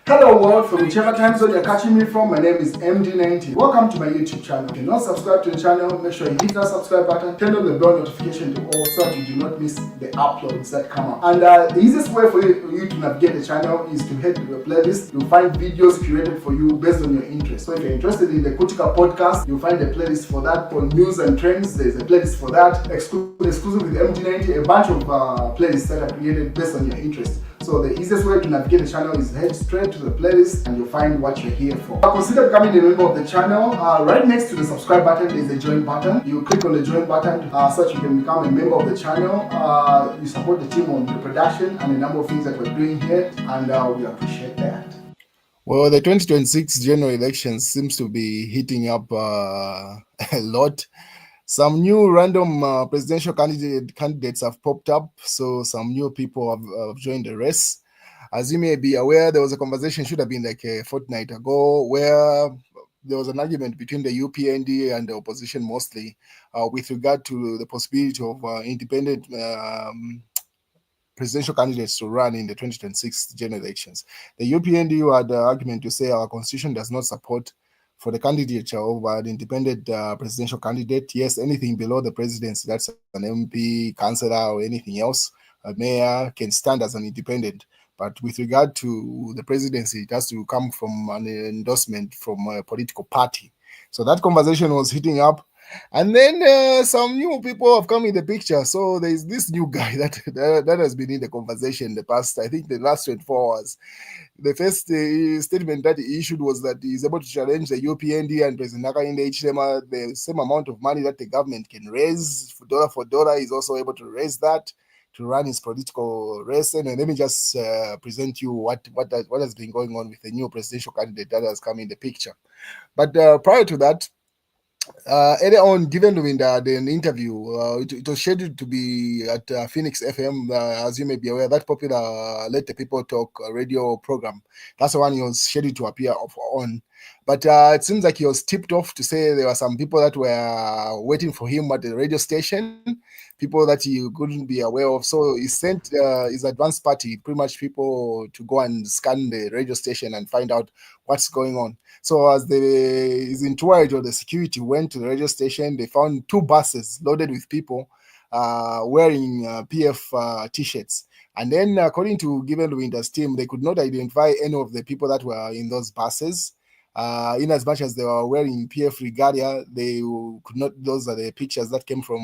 Hello world, from whichever time zone you're catching me from, my name is MD90. Welcome to my YouTube channel. If you're not subscribed to the channel, make sure you hit that subscribe button, turn on the bell notification to all so that you do not miss the uploads that come up. And the easiest way for you to navigate the channel is to head to the playlist. You'll find videos curated for you based on your interest. So if you're interested in the Kutika podcast, you'll find a playlist for that. For news and trends, there's a playlist for that. Exclusive with MD90, a bunch of playlists that are created based on your interest. So the easiest way to navigate the channel is head straight to the playlist and you'll find what you're here for. Consider becoming a member of the channel. Right next to the subscribe button is the join button. You click on the join button so that you can become a member of the channel. You support the team on the production and a number of things that we're doing here, and we appreciate that. Well, the 2026 general elections seems to be heating up a lot. Some new random presidential candidates have popped up, so some new people have joined the race. As you may be aware, there was a conversation, should have been like a fortnight ago, where there was an argument between the UPND and the opposition mostly with regard to the possibility of independent presidential candidates to run in the 2026 general elections. The UPND had the argument to say our constitution does not support for the candidature of an independent presidential candidate. Yes, anything below the presidency, that's an MP, councillor, or anything else, a mayor, can stand as an independent. But with regard to the presidency, it has to come from an endorsement from a political party. So that conversation was heating up. And then some new people have come in the picture. So there's this new guy that has been in the conversation the past, I think the last 24 hours. The first statement that he issued was that he's able to challenge the UPND and President Hakainde Hichilema the same amount of money that the government can raise for dollar. He's also able to raise that to run his political race. And let me just present you what has been going on with the new presidential candidate that has come in the picture. But prior to that, earlier on, given Lubinda an interview, it was scheduled to be at Phoenix FM, as you may be aware, that popular Let the People Talk radio program. That's the one he was scheduled to appear on. But it seems like he was tipped off to say there were some people that were waiting for him at the radio station, people that he couldn't be aware of. So he sent his advance party, pretty much people, to go and scan the radio station and find out what's going on. So as his entourage or the security went to the radio station, they found two buses loaded with people wearing PF T-shirts. And then according to Given Lubinda's team, they could not identify any of the people that were in those buses. In as much as they were wearing PF regalia, they could not. Those are the pictures that came from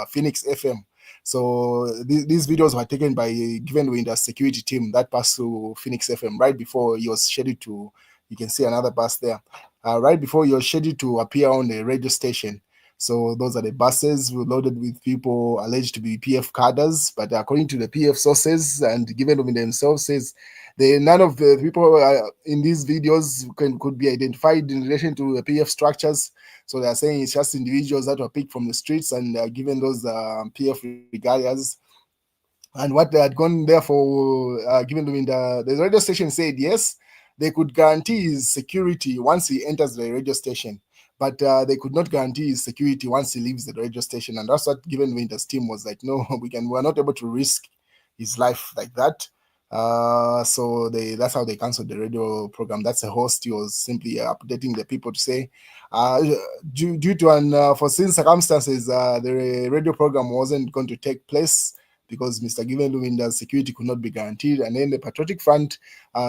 Phoenix FM. So these videos were taken by Given Lubinda's security team that passed through Phoenix FM right before he was scheduled to. You can see another bus there. Right before he was scheduled to appear on the radio station. So those are the buses loaded with people alleged to be PF cadres, but according to the PF sources and Given Lubinda themselves says none of the people in these videos could be identified in relation to the PF structures. So they are saying it's just individuals that were picked from the streets and given those PF regalias. And what they had gone there for, Given Lubinda, the radio station said yes, they could guarantee his security once he enters the radio station, but they could not guarantee his security once he leaves the radio station. And that's what Given Lubinda's team was like, no, we're not able to risk his life like that. So that's how they canceled the radio program. That's a host. He was simply updating the people to say, due to unforeseen circumstances, the radio program wasn't going to take place because Mr. Given Lubinda's security could not be guaranteed. And then the Patriotic Front,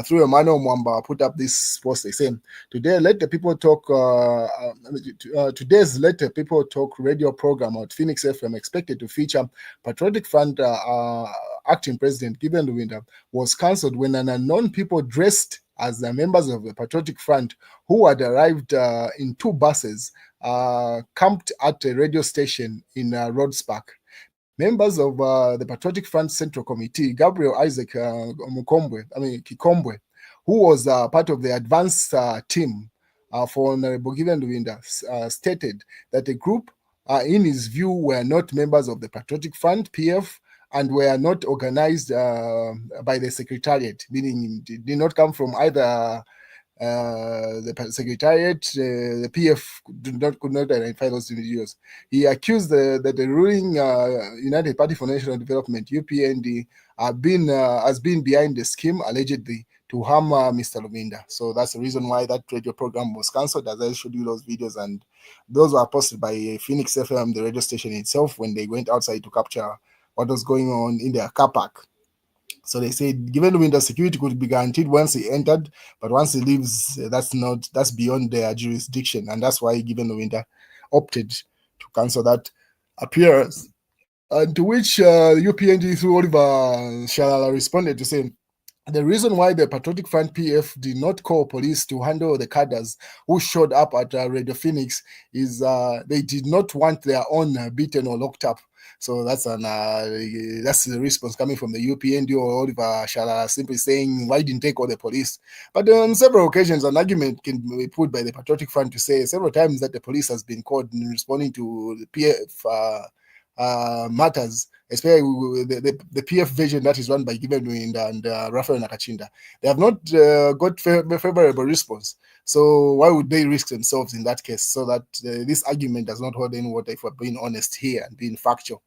through Emmanuel Mwamba, put up this post. They say, today's Let the People Talk radio program at Phoenix FM expected to feature Patriotic Front acting president Given Lubinda was cancelled when an unknown people dressed as the members of the Patriotic Front who had arrived in two buses camped at a radio station in Rhodes Park. Members of the Patriotic Front Central Committee, Gabriel Isaac Kikombwe, who was part of the advance team for Honorable Given Lubinda, stated that the group, in his view, were not members of the Patriotic Front, PF, and were not organized by the Secretariat, meaning did not come from either the Secretariat, the PF could not identify those individuals. He accused that the ruling United Party for National Development, UPND, has been behind the scheme, allegedly, to harm Mr. Lubinda. So that's the reason why that radio program was cancelled, as I showed you those videos, and those were posted by Phoenix FM, the radio station itself, when they went outside to capture what was going on in their car park. So they said, given Lubinda, security could be guaranteed once he entered, but once he leaves, that's beyond their jurisdiction, and that's why given Lubinda opted to cancel that appearance. And to which UPND through Oliver Shalala responded to say, the reason why the Patriotic Front PF did not call police to handle the cadres who showed up at Radio Phoenix is they did not want their own beaten or locked up. So that's the response coming from the UPND or Oliver Shalala, simply saying, why didn't they call the police? But on several occasions, an argument can be put by the Patriotic Front to say several times that the police has been called in responding to the PF matters, especially the PF version that is run by Given Lubinda and Raphael Nakachinda. They have not got favorable response. So why would they risk themselves in that case? So that this argument does not hold any water if we're being honest here and being factual.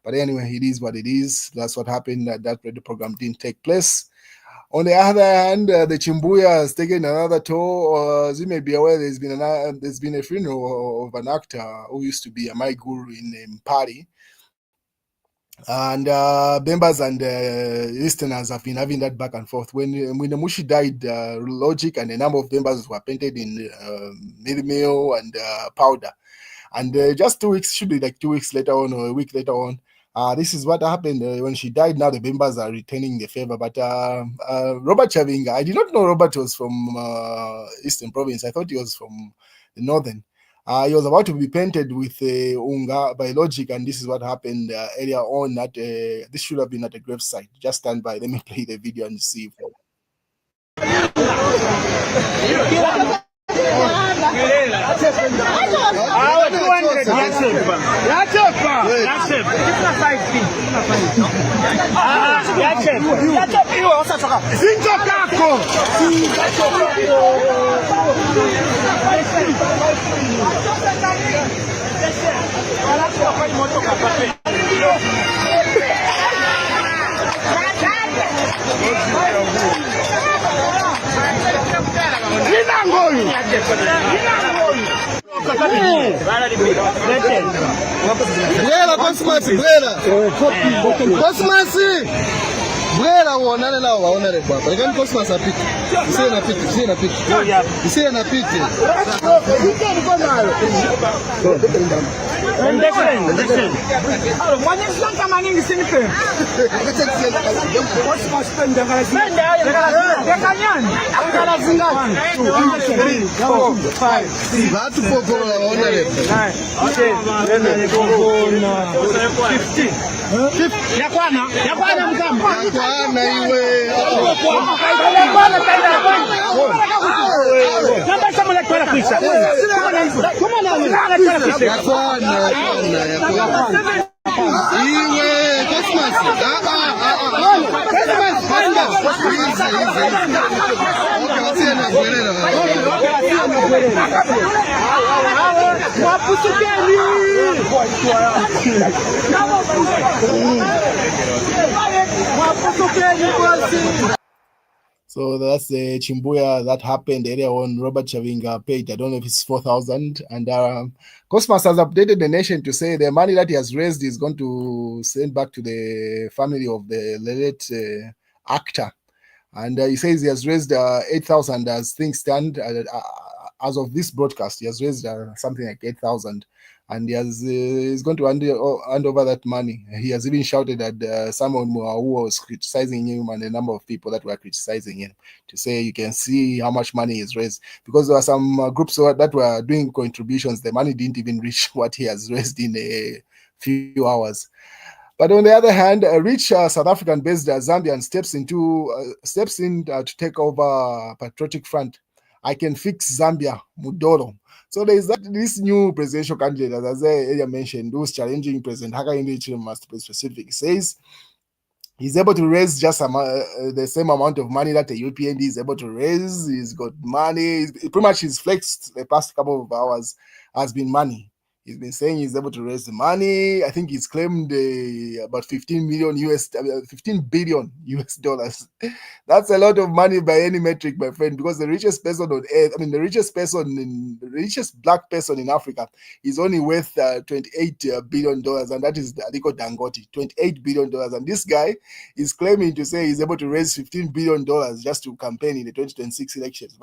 But anyway, it is what it is. That's what happened. That radio program didn't take place. On the other hand, the Chimbuya has taken another toll. As you may be aware, there's been a funeral of an actor who used to be a my guru in Mpari. And members and listeners have been having that back and forth. When Mushi died, Logic and a number of members were painted in meal and powder. And just 2 weeks, should be like 2 weeks later on or a week later on, this is what happened when she died. Now the members are returning the favor. But Robert Chavinga, I did not know Robert was from Eastern Province. I thought he was from the Northern. He was about to be painted with Unga by Logic, and this is what happened earlier on. That this should have been at a gravesite. Just stand by. Let me play the video and see. Bwela uonane nao waonane kwa hapa. Ikani Cosmas apite. Isiwe na pite. Watu pokola waonane. Yakwana mzamba. Yakwana iwe. Iwe Cosmas. So that's the Chimbuya that happened earlier on. Robert Chavinga paid, I don't know if it's 4,000. And Cosmas has updated the nation to say the money that he has raised is going to send back to the family of the late actor. And he says he has raised 8,000 as things stand. As of this broadcast, he has raised something like 8,000. And he's going to hand over that money. He has even shouted at someone who was criticizing him and a number of people that were criticizing him to say you can see how much money is raised. Because there were some groups that were doing contributions. The money didn't even reach what he has raised in a few hours. But on the other hand, a rich South African-based Zambian steps in to take over Patriotic Front. I can fix Zambia, Mudoro. So there is this new presidential candidate, as I earlier mentioned, who's challenging President Hakainde Hichilema, to be specific. Says he's able to raise just the same amount of money that the UPND is able to raise. He's got money. Pretty much his flex the past couple of hours has been money. He's been saying he's able to raise the money. I think he's claimed about 15 billion US dollars. That's a lot of money by any metric, my friend, because the richest person on earth, the richest black person in Africa is only worth $28 billion, and that is Aliko Dangote, $28 billion. And this guy is claiming to say he's able to raise $15 billion just to campaign in the 2026 elections.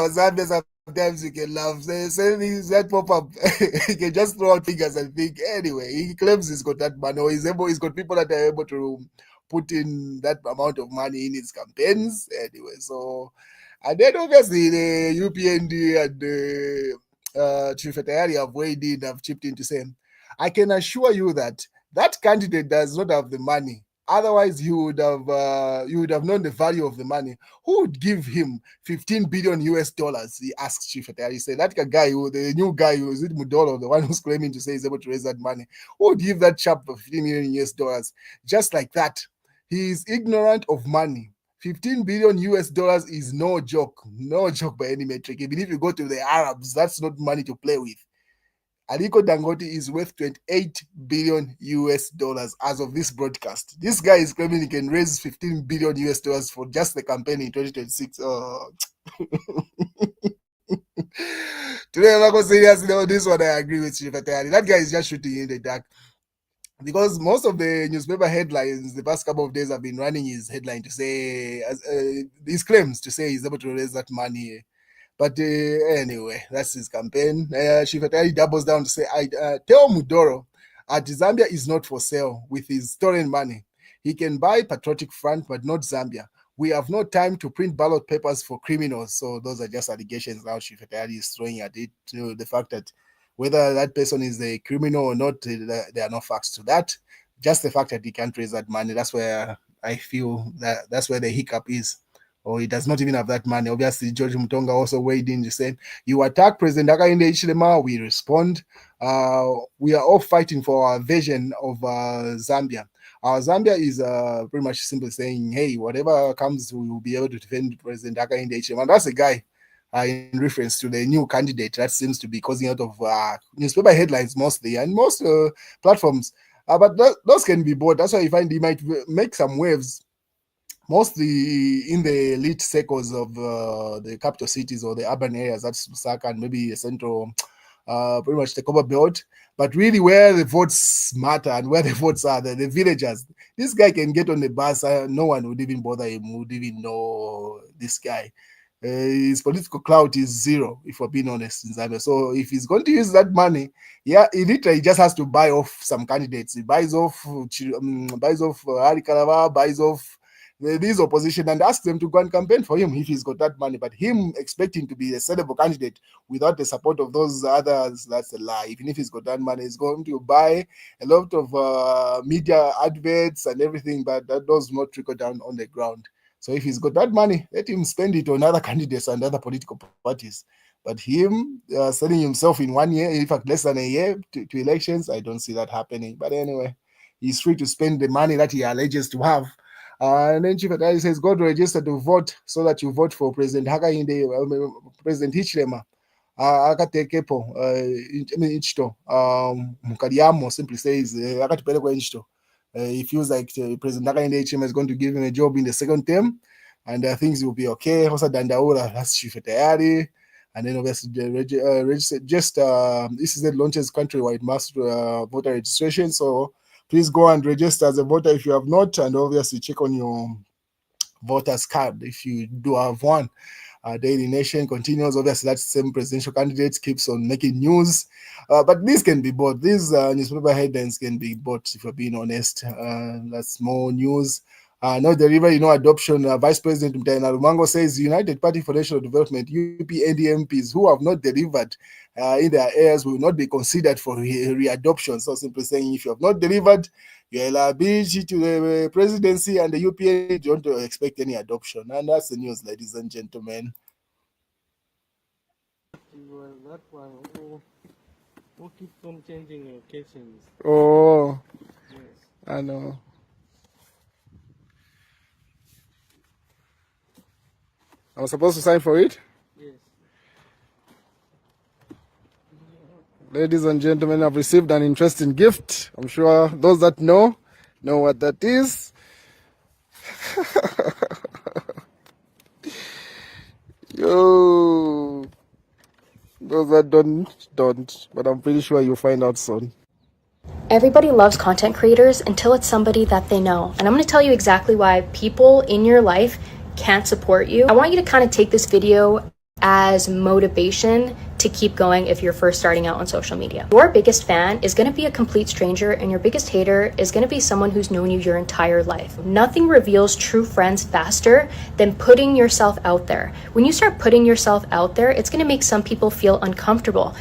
Zambia, sometimes you can laugh. Say things that pop up. He can just throw out figures and think. Anyway, he claims he's got that money, or he's got people that are able to put in that amount of money in his campaigns. Anyway, so, and then obviously the UPND and the Chief Atayari have weighed in, have chipped in to say, I can assure you that that candidate does not have the money. Otherwise, you would have known the value of the money. Who would give him 15 billion US dollars? He asked Chief Atayari. He said, that guy, the new guy, who is it Mudolo, the one who's claiming to say he's able to raise that money, who would give that chap 15 million US dollars? Just like that. He is ignorant of money. 15 billion US dollars is no joke by any metric. Even if you go to the Arabs, that's not money to play with. Aliko Dangote is worth 28 billion US dollars as of this broadcast. This guy is claiming he can raise 15 billion US dollars for just the campaign in 2026. Oh. Today, I'm not going to seriously, this one I agree with you. That guy is just shooting in the dark. Because most of the newspaper headlines the past couple of days have been running his headline to say, his claims to say he's able to raise that money. But anyway, that's his campaign. Chief Atayari doubles down to say, I tell Mudoro, Zambia is not for sale with his stolen money. He can buy Patriotic Front, but not Zambia. We have no time to print ballot papers for criminals. So those are just allegations now Chief Atayari is throwing at it. The fact that whether that person is a criminal or not, there are no facts to that. Just the fact that he can't raise that money, that's where I feel that's where the hiccup is. Or he does not even have that money. Obviously, George Mutonga also weighed in to say, you attack President Hakainde Hichilema, we respond. We are all fighting for our vision of Zambia. Our Zambia is pretty much simply saying, hey, whatever comes, we will be able to defend President Hakainde Hichilema. And that's a guy in reference to the new candidate that seems to be causing out of newspaper headlines mostly and most platforms. But those can be bought. That's why you find he might make some waves, mostly in the elite circles of the capital cities or the urban areas. That's Lusaka and maybe central, pretty much the Copper Belt. But really, where the votes matter and where the votes are, the villagers. This guy can get on the bus. No one would even bother him, would even know this guy. His political clout is zero, if we're being honest, in Zambia. So if he's going to use that money, yeah, he literally just has to buy off some candidates. He buys off Hari Kalava, buys off these opposition and ask them to go and campaign for him if he's got that money. But him expecting to be a sellable candidate without the support of those others, that's a lie. Even if he's got that money, he's going to buy a lot of media adverts and everything, but that does not trickle down on the ground. So if he's got that money, let him spend it on other candidates and other political parties. But him selling himself in 1 year, in fact, less than a year to elections, I don't see that happening. But anyway, he's free to spend the money that he alleges to have. And then Chief Atayari says, go to register to vote so that you vote for President Hakainde, President Hichilema. Akatekepo Inchito Mukadiamo simply says akatipelekwa Inchito. He feels like President Hakainde Hichilema is going to give him a job in the second term, and things will be okay. Hosa Dandaura, that's Chief Atayari. And then obviously this is the launches countrywide mass voter registration. So please go and register as a voter if you have not, and obviously check on your voter's card if you do have one. Daily Nation continues. Obviously, that same presidential candidate keeps on making news. But these can be bought. These newspaper headlines can be bought, if you're being honest. That's more news. No delivery, no adoption. Vice President Mtaina Lumango says United Party for National Development, UPND MPs who have not delivered in their areas will not be considered for readoption. So simply saying, if you have not delivered your liability to the presidency and the UPND, don't expect any adoption. And that's the news, ladies and gentlemen. Well, that one, who keeps on changing your casings? Oh, Yes. I know. I'm supposed to sign for it? Yes. Ladies and gentlemen, I've received an interesting gift. I'm sure those that know what that is. Yo, those that don't, but I'm pretty sure you'll find out soon. Everybody loves content creators until it's somebody that they know. And I'm going to tell you exactly why people in your life can't support you. I want you to kind of take this video as motivation to keep going if you're first starting out on social media. Your biggest fan is going to be a complete stranger, and your biggest hater is going to be someone who's known you your entire life. Nothing reveals true friends faster than putting yourself out there. When you start putting yourself out there, it's going to make some people feel uncomfortable